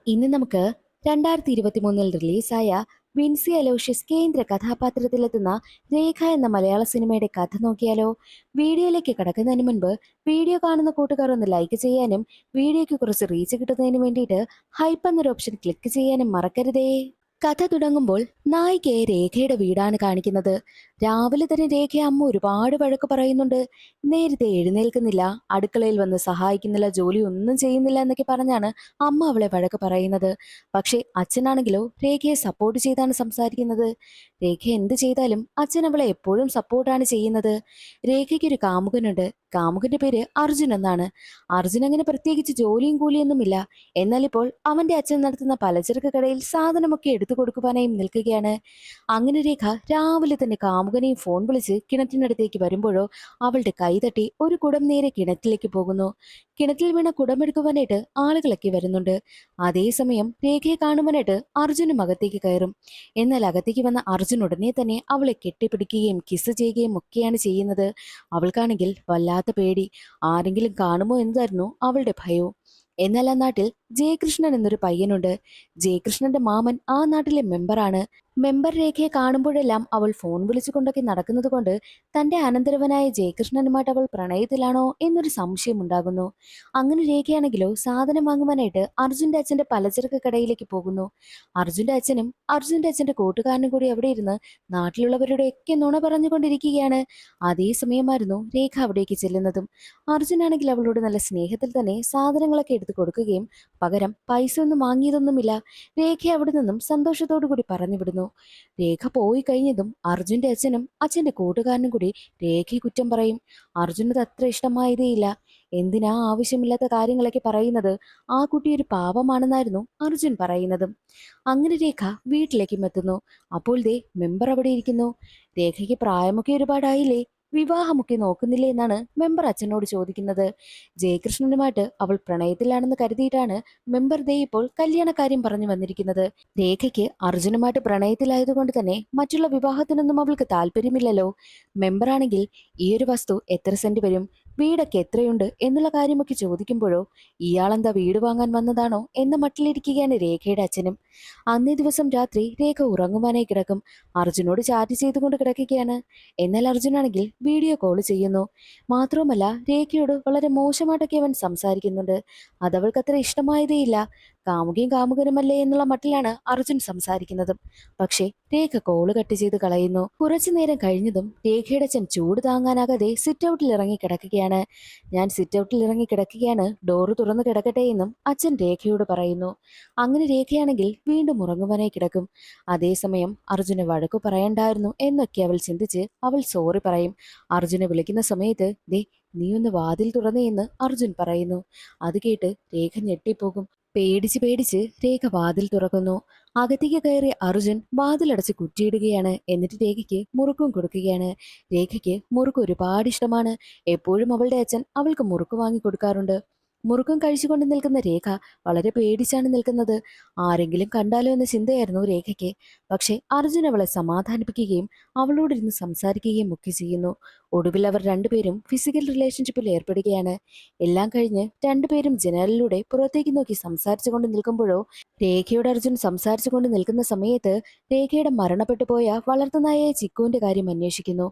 ഇന്ന് നമുക്ക് 2023 റിലീസായ വിൻസി അലോഷ്യസ് കേന്ദ്ര കഥാപാത്രത്തിലെത്തുന്ന രേഖ എന്ന മലയാള സിനിമയുടെ കഥ നോക്കിയാലോ? വീഡിയോയിലേക്ക് കടക്കുന്നതിന് മുൻപ് വീഡിയോ കാണുന്ന കൂട്ടുകാർ ഒന്ന് ലൈക്ക് ചെയ്യാനും വീഡിയോയ്ക്ക് കുറച്ച് റീച്ച് കിട്ടുന്നതിന് വേണ്ടിയിട്ട് ഹൈപ്പ് എന്നൊരു ഓപ്ഷൻ ക്ലിക്ക് ചെയ്യാനും മറക്കരുതേ. കഥ തുടങ്ങുമ്പോൾ നായികയെ രേഖയുടെ വീടാണ് കാണിക്കുന്നത്. രാവിലെ തന്നെ രേഖ അമ്മ ഒരുപാട് വഴക്ക് പറയുന്നുണ്ട്. നേരത്തെ എഴുന്നേൽക്കുന്നില്ല, അടുക്കളയിൽ വന്ന് സഹായിക്കുന്നില്ല, ജോലി ഒന്നും ചെയ്യുന്നില്ല എന്നൊക്കെ പറഞ്ഞാണ് അമ്മ അവളെ വഴക്ക് പറയുന്നത്. പക്ഷേ അച്ഛനാണെങ്കിലോ രേഖയെ സപ്പോർട്ട് ചെയ്താണ് സംസാരിക്കുന്നത്. രേഖ എന്ത് ചെയ്താലും അച്ഛൻ അവളെ എപ്പോഴും സപ്പോർട്ടാണ് ചെയ്യുന്നത്. രേഖയ്ക്ക് ഒരു കാമുകനുണ്ട്. കാമുകന്റെ പേര് അർജുൻ എന്നാണ്. അർജുൻ അങ്ങനെ പ്രത്യേകിച്ച് ജോലിയും കൂലിയൊന്നുമില്ല. എന്നാൽ ഇപ്പോൾ അവന്റെ അച്ഛൻ നടത്തുന്ന പലചരക്ക് കടയിൽ സാധനമൊക്കെ എടുത്തു കൊടുക്കുവാനായി നിൽക്കുകയാണ്. അങ്ങനെ രേഖ രാവിലെ തന്നെ കാമുകനെയും ഫോൺ വിളിച്ച് കിണറ്റിനടുത്തേക്ക് വരുമ്പോഴോ അവളുടെ കൈ തട്ടി ഒരു കുടം നേരെ കിണറ്റിലേക്ക് പോകുന്നു. കിണറ്റിൽ വീണ കുടമെടുക്കുവാനായിട്ട് ആളുകളൊക്കെ വരുന്നുണ്ട്. അതേസമയം രേഖയെ കാണുവാനായിട്ട് അർജുനും അകത്തേക്ക് കയറും. എന്നാൽ അകത്തേക്ക് വന്ന അർജുൻ ഉടനെ തന്നെ അവളെ കെട്ടിപ്പിടിക്കുകയും കിസ് ചെയ്യുകയും ഒക്കെയാണ് ചെയ്യുന്നത്. അവൾക്കാണെങ്കിൽ വല്ലാത്ത പേടി. ആരെങ്കിലും കാണുമോ എന്നതായിരുന്നു അവളുടെ ഭയവും. എന്നാൽ ആ നാട്ടിൽ ജയകൃഷ്ണൻ എന്നൊരു പയ്യനുണ്ട്. ജയകൃഷ്ണന്റെ മാമൻ ആ നാട്ടിലെ മെമ്പറാണ്. മെമ്പർ രേഖയെ കാണുമ്പോഴെല്ലാം അവൾ ഫോൺ വിളിച്ചുകൊണ്ടൊക്കെ നടക്കുന്നത് കൊണ്ട് തന്റെ അനന്തരവനായ ജയകൃഷ്ണനുമായിട്ട് അവൾ പ്രണയത്തിലാണോ എന്നൊരു സംശയം ഉണ്ടാകുന്നു. അങ്ങനെ രേഖയാണെങ്കിലോ സാധനം വാങ്ങുവാനായിട്ട് അർജുന്റെ അച്ഛന്റെ പലചരക്ക് കടയിലേക്ക് പോകുന്നു. അർജുന്റെ അച്ഛനും അർജുന്റെ അച്ഛന്റെ കൂട്ടുകാരനും കൂടി അവിടെ ഇരുന്ന് നാട്ടിലുള്ളവരുടെയൊക്കെ നുണ പറഞ്ഞുകൊണ്ടിരിക്കുകയാണ്. അതേസമയമായിരുന്നു രേഖ അവിടേക്ക് ചെല്ലുന്നതും. അർജുനാണെങ്കിൽ അവളോട് നല്ല സ്നേഹത്തിൽ തന്നെ സാധനങ്ങളൊക്കെ എടുത്തു കൊടുക്കുകയും പകരം പൈസ ഒന്നും വാങ്ങിയതൊന്നുമില്ല. രേഖ അവിടെ നിന്നും സന്തോഷത്തോടു കൂടി പറഞ്ഞു വിടുന്നു. രേഖ പോയി കഴിഞ്ഞതും അർജുന്റെ അച്ഛനും അച്ഛന്റെ കൂട്ടുകാരനും കൂടി രേഖയെ കുറ്റം പറയും. അർജുനത് അത്ര ഇഷ്ടമായതേയില്ല. എന്തിനാ ആവശ്യമില്ലാത്ത കാര്യങ്ങളൊക്കെ പറയുന്നത്, ആ കുട്ടി ഒരു പാവമാണെന്നായിരുന്നു അർജുൻ പറയുന്നതും. അങ്ങനെ രേഖ വീട്ടിലേക്കും എത്തുന്നു. അപ്പോൾ ദേ മെമ്പർ അവിടെ ഇരിക്കുന്നു. രേഖയ്ക്ക് പ്രായമൊക്കെ ഒരുപാടായില്ലേ, വിവാഹമൊക്കെ നോക്കുന്നില്ലേ എന്നാണ് മെമ്പർ അച്ഛനോട് ചോദിക്കുന്നത്. ജയകൃഷ്ണനുമായിട്ട് അവൾ പ്രണയത്തിലാണെന്ന് കരുതിയിട്ടാണ് മെമ്പർ ദേ ഇപ്പോൾ കല്യാണക്കാര്യം പറഞ്ഞു വന്നിരിക്കുന്നത്. രേഖയ്ക്ക് അർജുനുമായിട്ട് പ്രണയത്തിലായതുകൊണ്ട് തന്നെ മറ്റുള്ള വിവാഹത്തിനൊന്നും അവൾക്ക് താല്പര്യമില്ലല്ലോ. മെമ്പറാണെങ്കിൽ ഈ ഒരു വസ്തു എത്ര സെന്റ് വരും, വീടൊക്കെ എത്രയുണ്ട് എന്നുള്ള കാര്യമൊക്കെ ചോദിക്കുമ്പോഴോ ഇയാളെന്താ വീട് വാങ്ങാൻ വന്നതാണോ എന്ന മട്ടിലിരിക്കുകയാണ് രേഖയുടെ അച്ഛനും. അന്നേ ദിവസം രാത്രി രേഖ ഉറങ്ങുവാനായി കിടക്കും. അർജുനോട് ചാറ്റ് ചെയ്തുകൊണ്ട് കിടക്കുകയാണ്. എന്നാൽ അർജുനാണെങ്കിൽ വീഡിയോ കോൾ ചെയ്യുന്നു. മാത്രവുമല്ല രേഖയോട് വളരെ മോശമായിട്ടൊക്കെ അവൻ സംസാരിക്കുന്നുണ്ട്. അതവൾക്ക് അത്ര ഇഷ്ടമായതേയില്ല. കാമുകയും കാമുകനുമല്ലേ എന്നുള്ള മട്ടിലാണ് അർജുൻ സംസാരിക്കുന്നതും. പക്ഷേ രേഖ കോള് കട്ട് ചെയ്ത് കളയുന്നു. കുറച്ചു നേരം കഴിഞ്ഞതും രേഖയുടെ അച്ഛൻ ചൂട് താങ്ങാനാകാതെ സിറ്റ് ഔട്ടിൽ ഇറങ്ങി കിടക്കുകയാണ്. ഞാൻ സിറ്റ് ഔട്ടിൽ ഇറങ്ങി കിടക്കുകയാണ്, ഡോറ് തുറന്നു കിടക്കട്ടെ എന്നും അച്ഛൻ രേഖയോട് പറയുന്നു. അങ്ങനെ രേഖയാണെങ്കിൽ വീണ്ടും ഉറങ്ങുവാനായി കിടക്കും. അതേസമയം അർജുനെ വഴക്കു പറയണ്ടായിരുന്നു എന്നൊക്കെ അവൾ ചിന്തിച്ച് അവൾ സോറി പറയും. അർജുനെ വിളിക്കുന്ന സമയത്ത് ദേ നീ ഒന്ന് വാതിൽ തുറന്നേ എന്ന് അർജുൻ പറയുന്നു. അത് കേട്ട് രേഖ ഞെട്ടിപ്പോകും. പേടിച്ച് പേടിച്ച് രേഖ വാതിൽ തുറക്കുന്നു. അകത്തേക്ക് കയറിയ അർജുൻ വാതിലടച്ച് കുറ്റിയിടുകയാണ്. എന്നിട്ട് രേഖയ്ക്ക് മുറുക്കും കൊടുക്കുകയാണ്. രേഖയ്ക്ക് മുറുക്ക് ഒരുപാട് ഇഷ്ടമാണ്. എപ്പോഴും അവളുടെ അച്ഛൻ അവൾക്ക് മുറുക്ക് വാങ്ങി കൊടുക്കാറുണ്ട്. മുറുക്കം കഴിച്ചുകൊണ്ട് നിൽക്കുന്ന രേഖ വളരെ പേടിച്ചാണ് നിൽക്കുന്നത്. ആരെങ്കിലും കണ്ടാലോ എന്ന ചിന്തയായിരുന്നു രേഖയ്ക്ക്. പക്ഷെ അർജുൻ അവളെ സമാധാനിപ്പിക്കുകയും അവളോടിരുന്ന് സംസാരിക്കുകയും ഒക്കെ ചെയ്യുന്നു. ഒടുവിൽ അവർ രണ്ടുപേരും ഫിസിക്കൽ റിലേഷൻഷിപ്പിൽ ഏർപ്പെടുകയാണ്. എല്ലാം കഴിഞ്ഞ് രണ്ടുപേരും ജനലിലൂടെ പുറത്തേക്ക് നോക്കി സംസാരിച്ചുകൊണ്ട് നിൽക്കുമ്പോഴോ രേഖയോട് അർജുൻ സംസാരിച്ചുകൊണ്ട് നിൽക്കുന്ന സമയത്ത് രേഖയുടെ മരണപ്പെട്ടു പോയ വളർത്തുനായായ ചിക്കുവിന്റെ കാര്യം അന്വേഷിക്കുന്നു.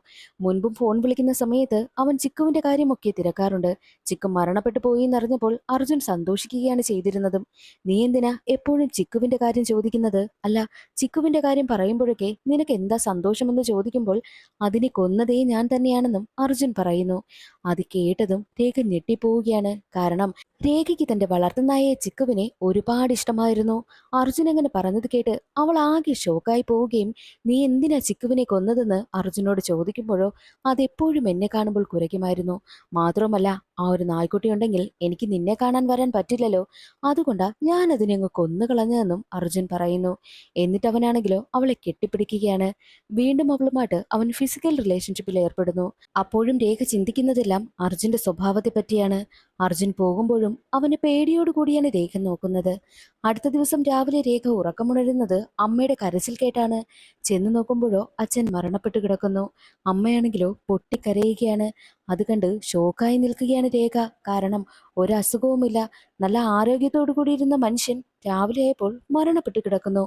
മുൻപും ഫോൺ വിളിക്കുന്ന സമയത്ത് അവൻ ചിക്കുവിന്റെ കാര്യമൊക്കെ തിരക്കാറുണ്ട്. ചിക്കു മരണപ്പെട്ടു പോയി എന്നറിഞ്ഞപ്പോൾ അർജുൻ സന്തോഷിക്കുകയാണ് ചെയ്തിരുന്നതും. നീ എന്തിനാ എപ്പോഴും ചിക്കുവിന്റെ കാര്യം ചോദിക്കുന്നത്? അല്ല, ചിക്കുവിന്റെ കാര്യം പറയുമ്പോഴൊക്കെ നിനക്ക് എന്താ സന്തോഷമെന്ന് ചോദിക്കുമ്പോൾ അതിനെ കൊന്നതേ ഞാൻ തന്നെയാണെന്നും അർജുൻ പറയുന്നു. അത് കേട്ടതും രേഖ ഞെട്ടിപ്പോവുകയാണ്. കാരണം രേഖയ്ക്ക് തന്റെ വളർത്തുനായ ചിക്കുവിനെ ഒരുപാട് ഇഷ്ടമായിരുന്നു. അർജുൻ അങ്ങനെ പറഞ്ഞത് കേട്ട് അവൾ ആകെ ഷോക്കായി പോവുകയും നീ എന്തിനാ ചിക്കുവിനെ കൊന്നതെന്ന് അർജുനോട് ചോദിക്കുമ്പോഴോ അതെപ്പോഴും എന്നെ കാണുമ്പോൾ കുരയ്ക്കുമായിരുന്നു. മാത്രമല്ല ആ ഒരു നായ്ക്കുട്ടി ഉണ്ടെങ്കിൽ എനിക്ക് നിന്നെ കാണാൻ വരാൻ പറ്റില്ലല്ലോ, അതുകൊണ്ടാ ഞാൻ അതിനെ അങ്ങ് കൊന്നുകളഞ്ഞതെന്നും അർജുൻ പറയുന്നു. എന്നിട്ട് അവനാണെങ്കിലോ അവളെ കെട്ടിപ്പിടിക്കുകയാണ്. വീണ്ടും അവളുമായിട്ട് അവൻ ഫിസിക്കൽ റിലേഷൻഷിപ്പിൽ ഏർപ്പെടുന്നു. അപ്പോഴും രേഖ ചിന്തിക്കുന്നതെല്ലാം അർജുന്റെ സ്വഭാവത്തെ പറ്റിയാണ്. അർജുൻ പോകുമ്പോഴും ഇപ്പോഴും അവനെ പേടിയോടുകൂടിയാണ് രേഖ നോക്കുന്നത്. അടുത്ത ദിവസം രാവിലെ രേഖ ഉറക്കമുണരുന്നത് അമ്മയുടെ കരച്ചിൽ കേട്ടാണ്. ചെന്ന് നോക്കുമ്പോഴോ അച്ഛൻ മരണപ്പെട്ടു കിടക്കുന്നു. അമ്മയാണെങ്കിലോ പൊട്ടിക്കരയുകയാണ്. അത് കണ്ട് ഷോക്കായി നിൽക്കുകയാണ് രേഖ. കാരണം ഒരസുഖവുമില്ല, നല്ല ആരോഗ്യത്തോടു കൂടിയിരുന്ന മനുഷ്യൻ രാവിലെ ആയപ്പോൾ മരണപ്പെട്ടു കിടക്കുന്നു.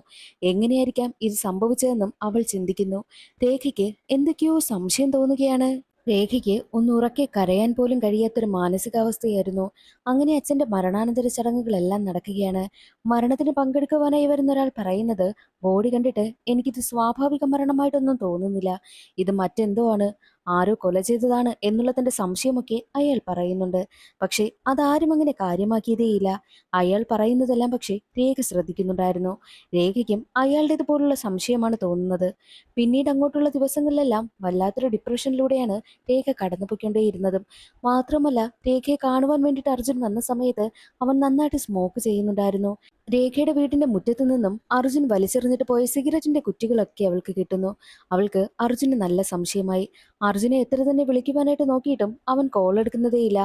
എങ്ങനെയായിരിക്കാം ഇത് സംഭവിച്ചതെന്നും അവൾ ചിന്തിക്കുന്നു. രേഖയ്ക്ക് എന്തൊക്കെയോ സംശയം തോന്നുകയാണ്. രേഖയ്ക്ക് ഒന്ന് ഉറക്കെ കരയാൻ പോലും കഴിയാത്തൊരു മാനസികാവസ്ഥയായിരുന്നു. അങ്ങനെ അച്ഛന്റെ മരണാനന്തര ചടങ്ങുകളെല്ലാം നടക്കുകയാണ്. മരണത്തിന് പങ്കെടുക്കുവാനായി വരുന്ന ഒരാൾ പറയുന്നത്, ബോഡി കണ്ടിട്ട് എനിക്കിത് സ്വാഭാവിക മരണമായിട്ടൊന്നും തോന്നുന്നില്ല, ഇത് മറ്റെന്തോ ആണ്, ആരോ കൊല ചെയ്തതാണ് എന്നുള്ള തന്റെ സംശയമൊക്കെ അയാൾ പറയുന്നുണ്ട്. പക്ഷെ അതാരും അങ്ങനെ കാര്യമാക്കിയതേയില്ല. അയാൾ പറയുന്നതെല്ലാം പക്ഷെ രേഖ ശ്രദ്ധിക്കുന്നുണ്ടായിരുന്നു. രേഖയ്ക്കും അയാളുടേതുപോലുള്ള സംശയമാണ് തോന്നുന്നത്. പിന്നീട് അങ്ങോട്ടുള്ള ദിവസങ്ങളിലെല്ലാം വല്ലാത്തൊരു ഡിപ്രഷനിലൂടെയാണ് രേഖ കടന്നുപോയിക്കൊണ്ടേയിരുന്നതും. മാത്രമല്ല, രേഖയെ കാണുവാൻ വേണ്ടിയിട്ട് അർജുൻ വന്ന സമയത്ത് അവൻ നന്നായിട്ട് സ്മോക്ക് ചെയ്യുന്നുണ്ടായിരുന്നു. രേഖയുടെ വീടിന്റെ മുറ്റത്തു നിന്നും അർജുൻ വലിച്ചെറിഞ്ഞിട്ട് പോയ സിഗരറ്റിന്റെ കുറ്റികളൊക്കെ അവൾക്ക് കിട്ടുന്നു. അവൾക്ക് അർജുന് നല്ല സംശയമായി. അർജുനെ എത്ര തന്നെ വിളിക്കുവാനായിട്ട് നോക്കിയിട്ടും അവൻ കോൾ എടുക്കുന്നതേയില്ല.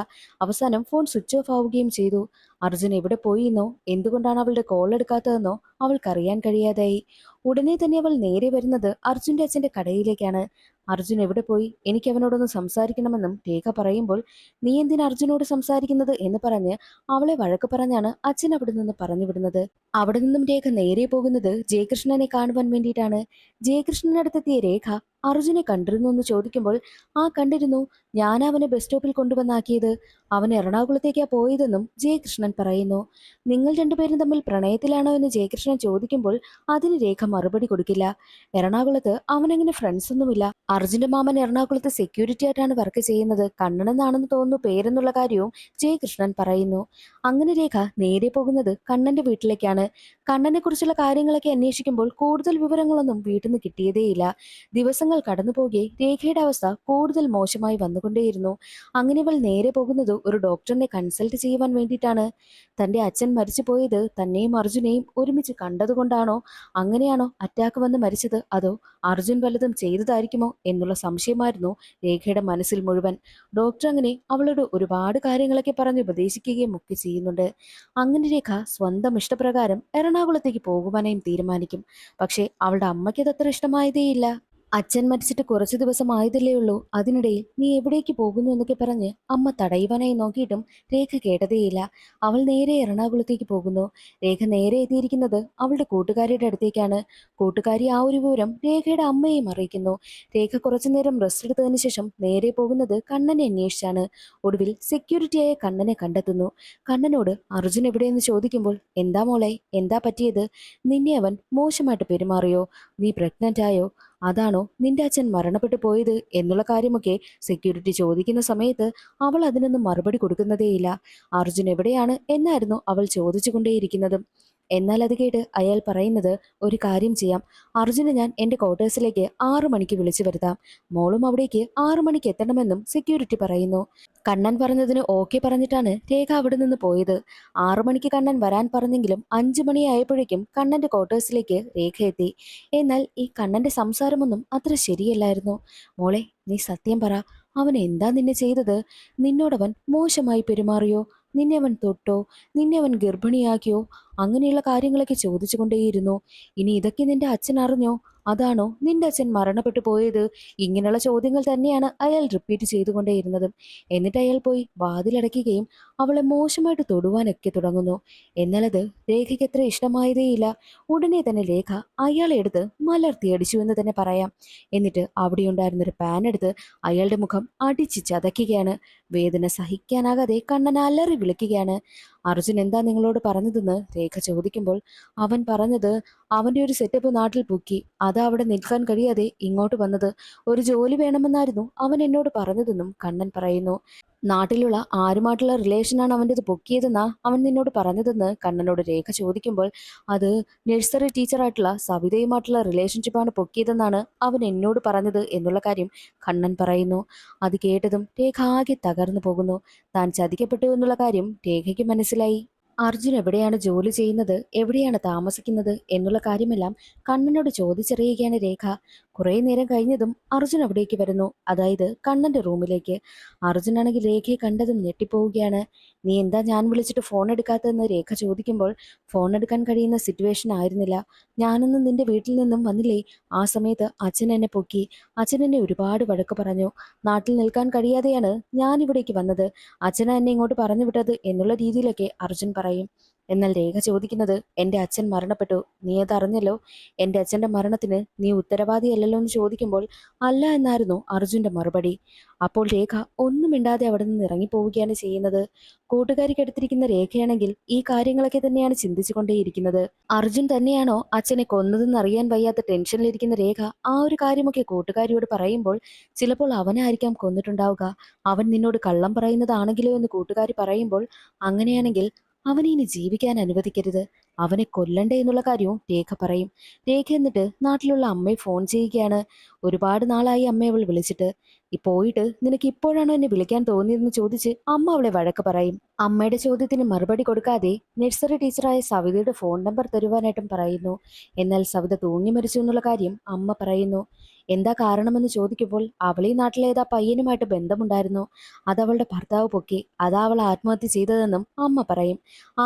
അവസാനം ഫോൺ സ്വിച്ച് ഓഫ് ആവുകയും ചെയ്തു. അർജുൻ എവിടെ പോയിന്നോ, എന്തുകൊണ്ടാണ് അവളുടെ കോൾ എടുക്കാത്തതെന്നോ അവൾക്കറിയാൻ കഴിയാതായി. ഉടനെ തന്നെ അവൾ നേരെ വരുന്നത് അർജുന്റെ അച്ഛന്റെ കടയിലേക്കാണ്. അർജുൻ എവിടെ പോയി, എനിക്ക് അവനോടൊന്ന് സംസാരിക്കണമെന്നും രേഖ പറയുമ്പോൾ, നീ എന്തിനാ അർജുനോട് സംസാരിക്കുന്നത് എന്ന് പറഞ്ഞ് അവളെ വഴക്ക് പറഞ്ഞാണ് അച്ഛൻ അവിടെ നിന്ന് പറഞ്ഞു വിടുന്നത്. അവിടെ നിന്നും രേഖ നേരെ പോകുന്നത് ജയകൃഷ്ണനെ കാണുവാൻ വേണ്ടിയിട്ടാണ്. ജയകൃഷ്ണനടുത്തെത്തിയ രേഖ അർജുനെ കണ്ടിരുന്നു എന്ന് ചോദിക്കുമ്പോൾ, ആ കണ്ടിരുന്നു, ഞാൻ അവനെ ബസ് സ്റ്റോപ്പിൽ കൊണ്ടുവന്നാക്കിയത്, അവൻ എറണാകുളത്തേക്കാ പോയതെന്നും ജയകൃഷ്ണൻ പറയുന്നു. നിങ്ങൾ രണ്ടുപേരും തമ്മിൽ പ്രണയത്തിലാണോ എന്ന് ജയകൃഷ്ണൻ ചോദിക്കുമ്പോൾ അതിന് രേഖ മറുപടി കൊടുക്കില്ല. എറണാകുളത്ത് അവനങ്ങനെ ഫ്രണ്ട്സ് ഒന്നുമില്ല. അർജുന്റെ മാമൻ എറണാകുളത്ത് സെക്യൂരിറ്റി ആയിട്ടാണ് വർക്ക് ചെയ്യുന്നത്, കണ്ണനെന്നാണെന്ന് തോന്നുന്നു പേരെന്നുള്ള കാര്യവും ജയകൃഷ്ണൻ പറയുന്നു. അങ്ങനെ രേഖ നേരെ പോകുന്നത് കണ്ണന്റെ വീട്ടിലേക്കാണ്. കണ്ണനെ കുറിച്ചുള്ള കാര്യങ്ങളൊക്കെ അന്വേഷിക്കുമ്പോൾ കൂടുതൽ വിവരങ്ങളൊന്നും വീട്ടിൽ നിന്ന് കിട്ടിയതേയില്ല. ദിവസങ്ങൾ കടന്നുപോകെ രേഖയുടെ അവസ്ഥ കൂടുതൽ മോശമായി വന്നുകൊണ്ടേയിരുന്നു. അങ്ങനെ ഇവൾ നേരെ പോകുന്നത് ഒരു ഡോക്ടറിനെ കൺസൾട്ട് ചെയ്യുവാൻ വേണ്ടിയിട്ടാണ്. തന്റെ അച്ഛൻ മരിച്ചു പോയത് തന്നെയും അർജുനെയും ഒരുമിച്ച് കണ്ടതുകൊണ്ടാണോ, അങ്ങനെയാണോ അറ്റാക്ക് വന്ന് മരിച്ചത്, അതോ അർജുൻ വല്ലതും ചെയ്തതായിരിക്കുമോ എന്നുള്ള സംശയമായിരുന്നു രേഖയുടെ മനസ്സിൽ മുഴുവൻ. ഡോക്ടർ അങ്ങനെ അവളോട് ഒരുപാട് കാര്യങ്ങളൊക്കെ പറഞ്ഞ് ഉപദേശിക്കുകയും ഒക്കെ ചെയ്യുന്നുണ്ട്. അങ്ങനെ രേഖ സ്വന്തം ഇഷ്ടപ്രകാരം എറണാകുളത്തേക്ക് പോകുവാനായും തീരുമാനിക്കും. പക്ഷേ അവളുടെ അമ്മയ്ക്ക് അതത്ര ഇഷ്ടമായതേയില്ല. അച്ഛൻ മരിച്ചിട്ട് കുറച്ചു ദിവസം ആയതല്ലേ ഉള്ളൂ, അതിനിടയിൽ നീ എവിടേക്ക് പോകുന്നു എന്നൊക്കെ പറഞ്ഞ് അമ്മ തടയുവാനായി നോക്കിയിട്ടും രേഖ കേട്ടതേയില്ല. അവൾ നേരെ എറണാകുളത്തേക്ക് പോകുന്നു. രേഖ നേരെ എത്തിയിരിക്കുന്നത് അവളുടെ കൂട്ടുകാരിയുടെ അടുത്തേക്കാണ്. കൂട്ടുകാരി ആ ഒരു വിവരം രേഖയുടെ അമ്മയെയും അറിയിക്കുന്നു. രേഖ കുറച്ചു നേരം റെസ്റ്റ് എടുത്തതിന് ശേഷം നേരെ പോകുന്നത് കണ്ണനെ അന്വേഷിച്ചാണ്. ഒടുവിൽ സെക്യൂരിറ്റിയായ കണ്ണനെ കണ്ടെത്തുന്നു. കണ്ണനോട് അർജുൻ എവിടെയെന്ന് ചോദിക്കുമ്പോൾ, എന്താ മോളെ, എന്താ പറ്റിയത്, നിന്നെ അവൻ മോശമായിട്ട് പെരുമാറിയോ, നീ പ്രഗ്നന്റ് ആയോ, അതാണോ നിന്റെ അച്ഛൻ മരണപ്പെട്ടു പോയത് എന്നുള്ള കാര്യമൊക്കെ സെക്യൂരിറ്റി ചോദിക്കുന്ന സമയത്ത് അവൾ അതിനൊന്നും മറുപടി കൊടുക്കുന്നതേയില്ല. അർജുൻ എവിടെയാണ് എന്നായിരുന്നു അവൾ ചോദിച്ചുകൊണ്ടേയിരിക്കുന്നതും. എന്നാൽ അത് കേട്ട് അയാൾ പറയുന്നത്, ഒരു കാര്യം ചെയ്യാം, അർജുനെ ഞാൻ എന്റെ ക്വാർട്ടേഴ്സിലേക്ക് 6 മണിക്ക് വിളിച്ചു വരുത്താം, മോളും അവിടേക്ക് 6 മണിക്ക് എത്തണമെന്നും സെക്യൂരിറ്റി പറയുന്നു. കണ്ണൻ പറഞ്ഞതിന് ഓക്കെ പറഞ്ഞിട്ടാണ് രേഖ അവിടെ നിന്ന് പോയത്. 6 മണിക്ക് കണ്ണൻ വരാൻ പറഞ്ഞെങ്കിലും 5 മണിയായപ്പോഴേക്കും കണ്ണന്റെ ക്വാർട്ടേഴ്സിലേക്ക് രേഖ എത്തി. എന്നാൽ ഈ കണ്ണന്റെ സംസാരമൊന്നും അത്ര ശരിയല്ലായിരുന്നു. മോളെ, നീ സത്യം പറ, അവൻ എന്താ നിന്നെ ചെയ്തത്, നിന്നോടവൻ മോശമായി പെരുമാറിയോ, നിന്നെ അവൻ തൊട്ടോ, നിന്നെ അവൻ ഗർഭിണിയാക്കിയോ, അങ്ങനെയുള്ള കാര്യങ്ങളൊക്കെ ചോദിച്ചുകൊണ്ടേയിരുന്നു. ഇനി ഇതൊക്കെ നിന്റെ അച്ഛൻ അറിഞ്ഞോ, അതാണോ നിന്റെ അച്ഛൻ മരണപ്പെട്ടു പോയത്, ഇങ്ങനെയുള്ള ചോദ്യങ്ങൾ തന്നെയാണ് അയാൾ റിപ്പീറ്റ് ചെയ്തുകൊണ്ടേയിരുന്നത്. എന്നിട്ട് അയാൾ പോയി വാതിലടയ്ക്കുകയും അവളെ മോശമായിട്ട് തൊടുവാനൊക്കെ തുടങ്ങുന്നു. എന്നാൽ അത് രേഖയ്ക്ക് അത്ര ഇഷ്ടമായതേയില്ല. ഉടനെ തന്നെ രേഖ അയാളെ എടുത്ത് മലർത്തിയടിച്ചു എന്ന് തന്നെ പറയാം. എന്നിട്ട് അവിടെയുണ്ടായിരുന്നൊരു പാൻ എടുത്ത് അയാളുടെ മുഖം അടിച്ച് ചതയ്ക്കുകയാണ്. വേദന സഹിക്കാനാകാതെ കണ്ണൻ അലറി വിളിക്കുകയാണ്. അർജുൻ എന്താ നിങ്ങളോട് പറഞ്ഞതെന്ന് രേഖ ചോദിക്കുമ്പോൾ അവൻ പറഞ്ഞത്, അവന്റെ ഒരു സെറ്റപ്പ് നാട്ടിൽ പൊക്കി, അതാ അവിടെ നിൽക്കാൻ കഴിയാതെ ഇങ്ങോട്ട് വന്നത്, ഒരു ജോലി വേണമെന്നായിരുന്നു അവൻ എന്നോട് പറഞ്ഞതെന്നും കണ്ണൻ പറയുന്നു. നാട്ടിലുള്ള ആരുമായിട്ടുള്ള റിലേഷനാണ് അവൻ്റെത് പൊക്കിയതെന്നാ അവൻ നിന്നോട് പറഞ്ഞതെന്ന് കണ്ണനോട് രേഖ ചോദിക്കുമ്പോൾ, അത് നഴ്സറി ടീച്ചറായിട്ടുള്ള സവിതയുമായിട്ടുള്ള റിലേഷൻഷിപ്പാണ് പൊക്കിയതെന്നാണ് അവൻ എന്നോട് പറഞ്ഞത് എന്നുള്ള കാര്യം കണ്ണൻ പറയുന്നു. അത് കേട്ടതും രേഖ ആകെ തകർന്നു പോകുന്നു. താൻ ചതിക്കപ്പെട്ടു എന്നുള്ള കാര്യം രേഖയ്ക്ക് മനസ്സിലായി. അർജുൻ എവിടെയാണ് ജോലി ചെയ്യുന്നത്, എവിടെയാണ് താമസിക്കുന്നത് എന്നുള്ള കാര്യമെല്ലാം കണ്ണനോട് ചോദിച്ചറിയുകയാണ് രേഖ. കുറേ നേരം കഴിഞ്ഞതും അർജുൻ അവിടേക്ക് വരുന്നു, അതായത് കണ്ണന്റെ റൂമിലേക്ക്. അർജുനാണെങ്കിൽ രേഖയെ കണ്ടതും ഞെട്ടിപ്പോവുകയാണ്. നീ എന്താ ഞാൻ വിളിച്ചിട്ട് ഫോൺ എടുക്കാത്തതെന്ന് രേഖ ചോദിക്കുമ്പോൾ, ഫോൺ എടുക്കാൻ കഴിയുന്ന സിറ്റുവേഷൻ ആയിരുന്നില്ല. ഞാനൊന്നും നിന്റെ വീട്ടിൽ നിന്നും വന്നില്ലേ, ആ സമയത്ത് അച്ഛൻ എന്നെ പൊക്കി. അച്ഛൻ എന്നെ ഒരുപാട് വഴക്ക് പറഞ്ഞു. നാട്ടിൽ നിൽക്കാൻ കഴിയാതെയാണ് ഞാൻ ഇവിടേക്ക് വന്നത്. അച്ഛനാ എന്നെ ഇങ്ങോട്ട് പറഞ്ഞു വിട്ടത് എന്നുള്ള രീതിയിലൊക്കെ അർജുൻ പറയും. എന്നാൽ രേഖ ചോദിക്കുന്നത്, എന്റെ അച്ഛൻ മരണപ്പെട്ടു, നീ അതറിഞ്ഞല്ലോ. എന്റെ അച്ഛന്റെ മരണത്തിന് നീ ഉത്തരവാദിയല്ലല്ലോ എന്ന് ചോദിക്കുമ്പോൾ, അല്ല എന്നായിരുന്നു അർജുന്റെ മറുപടി. അപ്പോൾ രേഖ ഒന്നും മിണ്ടാതെ അവിടെ നിന്ന് ഇറങ്ങിപ്പോവുകയാണ് ചെയ്യുന്നത്. കൂട്ടുകാരിക്കടുത്തിരിക്കുന്ന രേഖയാണെങ്കിൽ ഈ കാര്യങ്ങളൊക്കെ തന്നെയാണ് ചിന്തിച്ചുകൊണ്ടേയിരിക്കുന്നത്. അർജുൻ തന്നെയാണോ അച്ഛനെ കൊന്നതെന്ന് അറിയാൻ വയ്യാത്ത ടെൻഷനിലിരിക്കുന്ന രേഖ ആ ഒരു കാര്യമൊക്കെ കൂട്ടുകാരിയോട് പറയുമ്പോൾ, ചിലപ്പോൾ അവനായിരിക്കാം കൊന്നിട്ടുണ്ടാവുക, അവൻ നിന്നോട് കള്ളം പറയുന്നതാണെങ്കിലോ എന്ന് കൂട്ടുകാരി പറയുമ്പോൾ, അങ്ങനെയാണെങ്കിൽ അവനെ ഇനി ജീവിക്കാൻ അനുവദിക്കരുത്, അവനെ കൊല്ലണ്ടേ എന്നുള്ള കാര്യവും രേഖ പറയും. രേഖ എന്നിട്ട് നാട്ടിലുള്ള അമ്മയെ ഫോൺ ചെയ്യുകയാണ്. ഒരുപാട് നാളായി അമ്മയെ അവൾ വിളിച്ചിട്ട്. പോയിട്ട് നിനക്ക് ഇപ്പോഴാണോ എന്നെ വിളിക്കാൻ തോന്നിയതെന്ന് ചോദിച്ച് അമ്മ അവളെ വഴക്ക് പറയും. അമ്മയുടെ ചോദ്യത്തിന് മറുപടി കൊടുക്കാതെ നഴ്സറി ടീച്ചറായ സവിതയുടെ ഫോൺ നമ്പർ തരുവാനായിട്ടും പറയുന്നു. എന്നാൽ സവിത തൂങ്ങി മരിച്ചു എന്നുള്ള കാര്യം അമ്മ പറയുന്നു. എന്താ കാരണമെന്ന് ചോദിക്കുമ്പോൾ, അവളീ നാട്ടിലേതാ പയ്യനുമായിട്ട് ബന്ധമുണ്ടായിരുന്നു, അതവളുടെ ഭർത്താവ് പൊക്കി, അതാ അവൾ ആത്മഹത്യ ചെയ്തതെന്നും അമ്മ പറയും.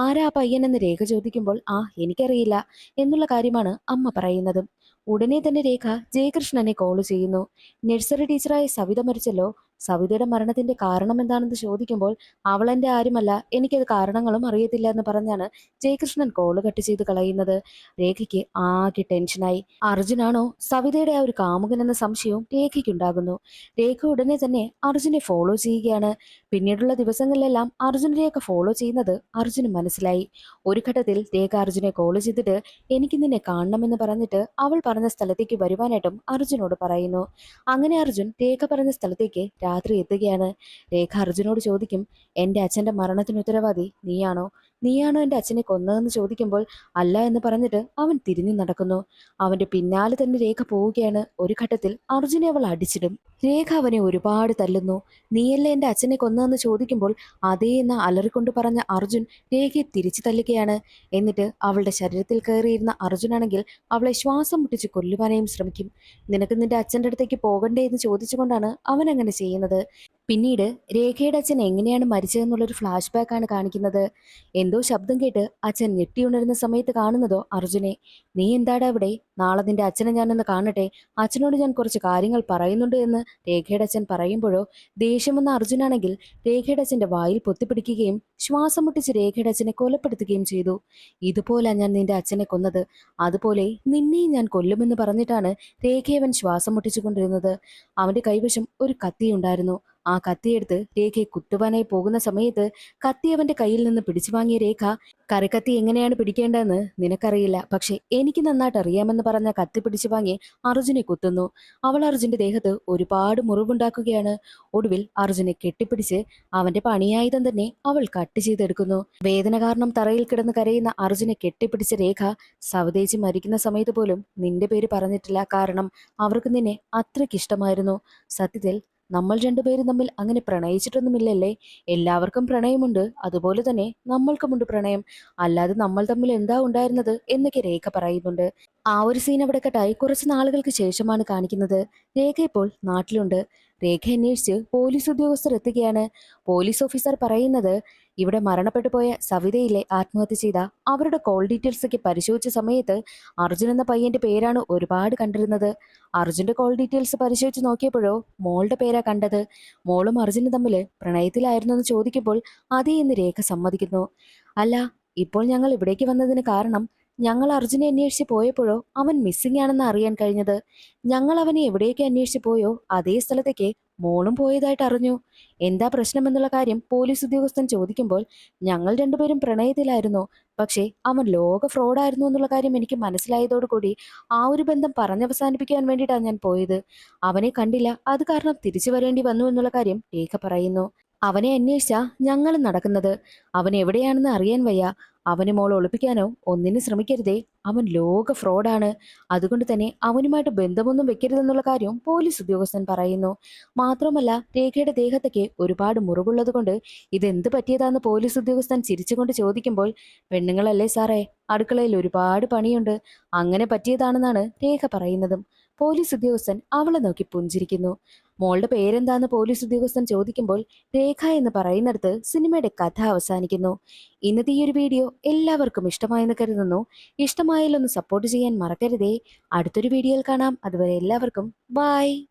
ആരാ ആ പയ്യനെന്ന് രേഖ ചോദിക്കുമ്പോൾ, എനിക്കറിയില്ല എന്നുള്ള കാര്യമാണ് അമ്മ പറയുന്നത്. ഉടനെ തന്നെ രേഖ ജയകൃഷ്ണനെ കോൾ ചെയ്യുന്നു. നഴ്സറി ടീച്ചറായ സവിത മരിച്ചല്ലോ, സവിതയുടെ മരണത്തിന്റെ കാരണം എന്താണെന്ന് ചോദിക്കുമ്പോൾ, അവൾ എന്റെ ആരുമല്ല, എനിക്കത് കാരണങ്ങളും അറിയത്തില്ല എന്ന് പറഞ്ഞാണ് ജയകൃഷ്ണൻ കോള് കട്ട് ചെയ്ത് കളയുന്നത്. രേഖയ്ക്ക് ആകെ ടെൻഷനായി. അർജുനാണോ സവിതയുടെ ആ ഒരു കാമുകൻ എന്ന സംശയവും രേഖയ്ക്കുണ്ടാകുന്നു. രേഖ ഉടനെ തന്നെ അർജുനെ ഫോളോ ചെയ്യുകയാണ്. പിന്നീടുള്ള ദിവസങ്ങളിലെല്ലാം അർജുൻ രേഖ ഫോളോ ചെയ്യുന്നത് അർജുന് മനസ്സിലായി. ഒരു ഘട്ടത്തിൽ രേഖ അർജുനെ കോൾ ചെയ്തിട്ട്, എനിക്ക് നിന്നെ കാണണമെന്ന് പറഞ്ഞിട്ട് അവൾ പറഞ്ഞ സ്ഥലത്തേക്ക് വരുവാനായിട്ടും അർജുനോട് പറയുന്നു. അങ്ങനെ അർജുൻ രേഖ പറഞ്ഞ സ്ഥലത്തേക്ക് രാത്രി എത്തുകയാണ്. രേഖ അർജുനോട് ചോദിക്കും, എന്റെ അച്ഛന്റെ മരണത്തിന് ഉത്തരവാദി നീയാണോ, നീയാണോ എന്റെ അച്ഛനെ കൊന്നതെന്ന് ചോദിക്കുമ്പോൾ, അല്ല എന്ന് പറഞ്ഞിട്ട് അവൻ തിരിഞ്ഞു നടക്കുന്നു. അവന്റെ പിന്നാലെ തന്നെ രേഖ പോവുകയാണ്. ഒരു ഘട്ടത്തിൽ അർജുനെ അവൾ അടിച്ചിടും. രേഖ അവനെ ഒരുപാട് തല്ലുന്നു. നീയല്ലേ എന്റെ അച്ഛനെ കൊന്നതെന്ന് ചോദിക്കുമ്പോൾ, അതേ എന്ന് അലറിക്കൊണ്ട് പറഞ്ഞ അർജുൻ രേഖയെ തിരിച്ചു തല്ലുകയാണ്. എന്നിട്ട് അവളുടെ ശരീരത്തിൽ കയറിയിരുന്ന അർജുനാണെങ്കിൽ അവളെ ശ്വാസം മുട്ടിച്ച് കൊല്ലുവാനായും ശ്രമിക്കും. നിനക്ക് നിന്റെ അച്ഛൻ്റെ അടുത്തേക്ക് പോകണ്ടേ എന്ന് ചോദിച്ചുകൊണ്ടാണ് അവൻ അങ്ങനെ ചെയ്യുന്നത്. പിന്നീട് രേഖയുടെ അച്ഛൻ എങ്ങനെയാണ് മരിച്ചതെന്നുള്ളൊരു ഫ്ലാഷ് ബാക്ക് ആണ് കാണിക്കുന്നത്. എന്തോ ശബ്ദം കേട്ട് അച്ഛൻ ഞെട്ടിയുണരുന്ന സമയത്ത് കാണുന്നതോ അർജുനെ. നീ എന്താടാ അവിടെ, നാളെ നിന്റെ അച്ഛനെ ഞാനൊന്ന് കാണട്ടെ, അച്ഛനോട് ഞാൻ കുറച്ച് കാര്യങ്ങൾ പറയുന്നുണ്ട് എന്ന് രേഖയുടെ അച്ഛൻ പറയുമ്പോഴോ, ദേഷ്യം വന്ന അർജുനാണെങ്കിൽ രേഖയുടെ അച്ഛന്റെ വായിൽ പൊത്തിപ്പിടിക്കുകയും ശ്വാസം മുട്ടിച്ച് രേഖയുടെ അച്ഛനെ കൊലപ്പെടുത്തുകയും ചെയ്തു. ഇതുപോലെ ഞാൻ നിന്റെ അച്ഛനെ കൊന്നത്, അതുപോലെ നിന്നെയും ഞാൻ കൊല്ലുമെന്ന് പറഞ്ഞിട്ടാണ് രേഖയവൻ ശ്വാസം മുട്ടിച്ചുകൊണ്ടിരുന്നത്. അവന്റെ കൈവശം ഒരു കത്തിയുണ്ടായിരുന്നു. ആ കത്തിയെടുത്ത് രേഖയെ കുത്തുവാനായി പോകുന്ന സമയത്ത് കത്തി അവന്റെ കയ്യിൽ നിന്ന് പിടിച്ചു വാങ്ങിയ രേഖ, കറിക്കത്തി എങ്ങനെയാണ് പിടിക്കേണ്ടതെന്ന് നിനക്കറിയില്ല, പക്ഷെ എനിക്ക് നന്നായിട്ട് അറിയാമെന്ന് പറഞ്ഞ കത്തി പിടിച്ചു വാങ്ങി അർജുനെ കുത്തുന്നു. അവൾ അർജുന്റെ ദേഹത്ത് ഒരുപാട് മുറിവുണ്ടാക്കുകയാണ്. ഒടുവിൽ അർജുനെ കെട്ടിപ്പിടിച്ച് അവന്റെ പണിയായുധം തന്നെ അവൾ കട്ട് ചെയ്തെടുക്കുന്നു. വേദന കാരണം തറയിൽ കിടന്ന് കരയുന്ന അർജുനെ കെട്ടിപ്പിടിച്ച രേഖ, സവതേച്ചി മരിക്കുന്ന സമയത്ത് പോലും നിന്റെ പേര് പറഞ്ഞിട്ടില്ല, കാരണം അവർക്ക് നിന്നെ അത്രയ്ക്കിഷ്ടമായിരുന്നു. സത്യത്തിൽ നമ്മൾ രണ്ടുപേരും തമ്മിൽ അങ്ങനെ പ്രണയിച്ചിട്ടൊന്നുമില്ലല്ലേ, എല്ലാവർക്കും പ്രണയമുണ്ട്, അതുപോലെ തന്നെ നമ്മൾക്കുമുണ്ട് പ്രണയം, അല്ലാതെ നമ്മൾ തമ്മിൽ എന്താ ഉണ്ടായിരുന്നത് എന്നൊക്കെ രേഖ പറയുന്നുണ്ട്. ആ ഒരു സീൻ അവിടെ കട്ടായി കുറച്ച് നാളുകൾക്ക് ശേഷമാണ് കാണിക്കുന്നത്. രേഖ ഇപ്പോൾ നാട്ടിലുണ്ട്. രേഖ അന്വേഷിച്ച് പോലീസ് ഉദ്യോഗസ്ഥർ എത്തുകയാണ്. പോലീസ് ഓഫീസർ പറയുന്നത്, ഇവിടെ മരണപ്പെട്ടു പോയ സവിതയിലെ ആത്മഹത്യ ചെയ്ത അവരുടെ കോൾ ഡീറ്റെയിൽസ് ഒക്കെ പരിശോധിച്ച സമയത്ത് അർജുൻ എന്ന പയ്യന്റെ പേരാണ് ഒരുപാട് കണ്ടിരുന്നത്. അർജുന്റെ കോൾ ഡീറ്റെയിൽസ് പരിശോധിച്ച് നോക്കിയപ്പോഴോ മോളുടെ പേരാ കണ്ടത്. മോളും അർജുനും തമ്മിൽ പ്രണയത്തിലായിരുന്നു എന്ന് ചോദിക്കുമ്പോൾ അതേ എന്ന് രേഖ സമ്മതിക്കുന്നു. അല്ല, ഇപ്പോൾ ഞങ്ങൾ ഇവിടേക്ക് വന്നതിന് കാരണം, ഞങ്ങൾ അർജുനെ അന്വേഷിച്ച് പോയപ്പോഴോ അവൻ മിസ്സിംഗ് ആണെന്ന് അറിയാൻ കഴിഞ്ഞത്. ഞങ്ങൾ അവനെ എവിടേക്ക് അന്വേഷിച്ച് പോയോ അതേ സ്ഥലത്തേക്ക് മോളും പോയതായിട്ട് അറിഞ്ഞു. എന്താ പ്രശ്നമെന്നുള്ള കാര്യം പോലീസ് ഉദ്യോഗസ്ഥൻ ചോദിക്കുമ്പോൾ, ഞങ്ങൾ രണ്ടുപേരും പ്രണയത്തിലായിരുന്നു, പക്ഷേ അവൻ ലോക ഫ്രോഡായിരുന്നു എന്നുള്ള കാര്യം എനിക്ക് മനസ്സിലായതോടുകൂടി ആ ഒരു ബന്ധം പറഞ്ഞവസാനിപ്പിക്കാൻ വേണ്ടിയിട്ടാണ് ഞാൻ പോയത്. അവനെ കണ്ടില്ല, അത് കാരണം തിരിച്ചു വരേണ്ടി വന്നു എന്നുള്ള കാര്യം രേഖ പറയുന്നു. അവനെ അന്വേഷിച്ചാ ഞങ്ങളും നടക്കുന്നത്. അവൻ എവിടെയാണെന്ന് അറിയാൻ വയ്യ. അവനെ മോൾ ഒളിപ്പിക്കാനോ ഒന്നിനും ശ്രമിക്കരുതേ. അവൻ ലോക ഫ്രോഡാണ്. അതുകൊണ്ട് തന്നെ അവനുമായിട്ട് ബന്ധമൊന്നും വെക്കരുതെന്നുള്ള കാര്യം പോലീസ് ഉദ്യോഗസ്ഥൻ പറയുന്നു. മാത്രമല്ല, രേഖയുടെ ദേഹത്തൊക്കെ ഒരുപാട് മുറിവുള്ളതുകൊണ്ട് ഇതെന്ത് പറ്റിയതാന്ന് പോലീസ് ഉദ്യോഗസ്ഥൻ ചിരിച്ചുകൊണ്ട് ചോദിക്കുമ്പോൾ, പെണ്ണുങ്ങളല്ലേ സാറേ, അടുക്കളയിൽ ഒരുപാട് പണിയുണ്ട്, അങ്ങനെ പറ്റിയതാണെന്നാണ് രേഖ പറയുന്നതും. പോലീസ് ഉദ്യോഗസ്ഥൻ അവളെ നോക്കി പുഞ്ചിരിക്കുന്നു. മോളുടെ പേരെന്താന്ന് പോലീസ് ഉദ്യോഗസ്ഥൻ ചോദിക്കുമ്പോൾ രേഖ എന്ന് പറയുന്നിടത്ത് സിനിമയുടെ കഥ അവസാനിക്കുന്നു. ഇന്നത്തെ ഈ ഒരു വീഡിയോ എല്ലാവർക്കും ഇഷ്ടമായെന്ന് കരുതുന്നു. ഇഷ്ടമായാലൊന്ന് സപ്പോർട്ട് ചെയ്യാൻ മറക്കരുതേ. അടുത്തൊരു വീഡിയോയിൽ കാണാം. അതുവരെ എല്ലാവർക്കും ബൈ.